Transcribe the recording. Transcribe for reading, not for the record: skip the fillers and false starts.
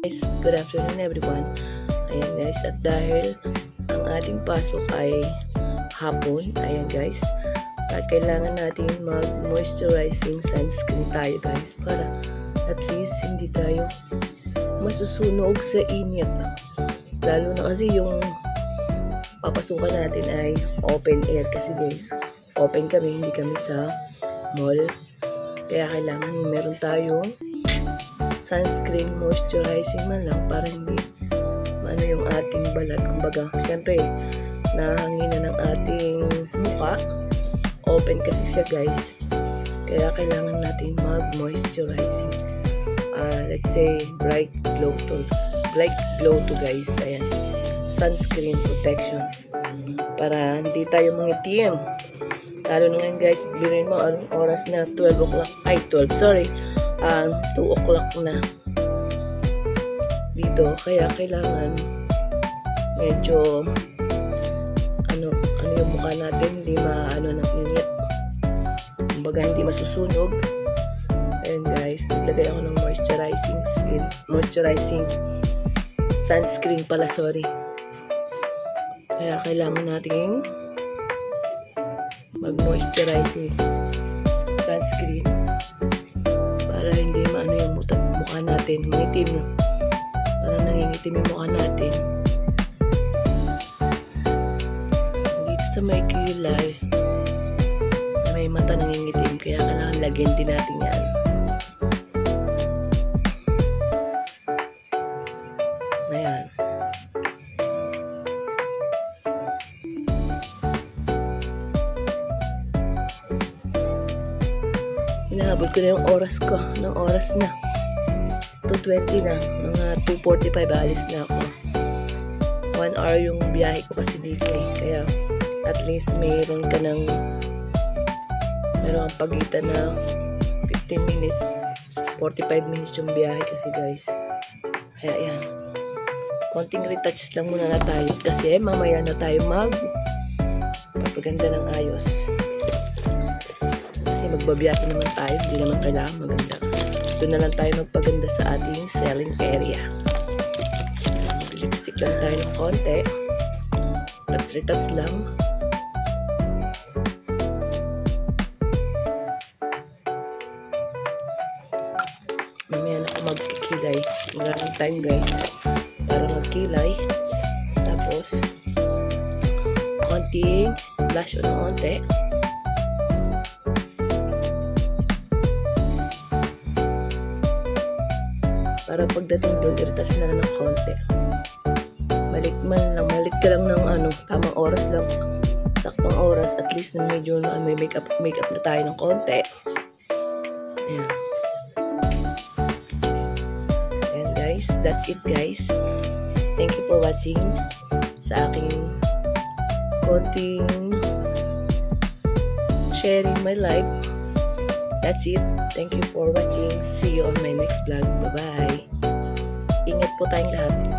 Guys, good afternoon everyone. Ayan guys, at dahil ang ating pasok ay hapon, ayan guys, at kailangan natin mag-moisturizing sunscreen tayo guys para at least hindi tayo masusunog sa init. Lalo na kasi yung papasukan natin ay open air kasi guys, open kami, hindi kami sa mall. Kaya kailangan meron tayong sunscreen moisturizing man lang para hindi ano yung ating balat. Kumbaga, syempre, nahanginan ng ating mukha. Open kasi siya guys. Kaya kailangan natin mag-moisturizing. Let's say, bright glow to guys. Ayan. Sunscreen protection. Para hindi tayo mangitim. Lalo na ngayon guys, bilhin mo anong oras na 12 o'clock. Ay, 12, sorry. 2 o'clock na dito, kaya kailangan medyo ano yung mukha natin hindi maano ng init, kumbaga hindi masusunog. Ayan guys, naglagay ako ng moisturizing sunscreen pala, sorry. Kaya kailangan nating mag-moisturizing sunscreen para hindi maano yung mukha natin, mangitim. Para nangingitim yung mukha natin. Dito sa may kilay, na may mata nangingitim, kaya kailangan lagyan din natin yan. Ayan. Hinahabol ko na yung oras ko. Ng oras na. 2:20 na. Mga 2:45 alis na ako. 1 hour yung biyahe ko kasi dito eh. Kaya at least mayroon kang pagitan na 15 minutes. 45 minutes yung biyahe kasi guys. Kaya yan. Konting retouch lang muna na tayo. Kasi mamaya na tayo magpapaganda ng ayos. Magbabiyahe naman tayo, hindi naman kailangan maganda. Doon na lang tayo magpaganda sa ating selling area. Lipstick lang tayo ng konti. Touch lang. Mamaya na ako magkikilay. Maraming time guys para magkilay. Tapos konting blush on ng konti. Para pagdating doon, iritas na lang ng konti. Balik ka lang ng tamang oras lang. Saktong oras, at least na medyo may makeup na tayo ng konti. Ayan. Ayan guys, that's it guys. Thank you for watching sa aking konting sharing my life. That's it. Thank you for watching. See you on my next vlog. Bye-bye. Ingat po tayong lahat.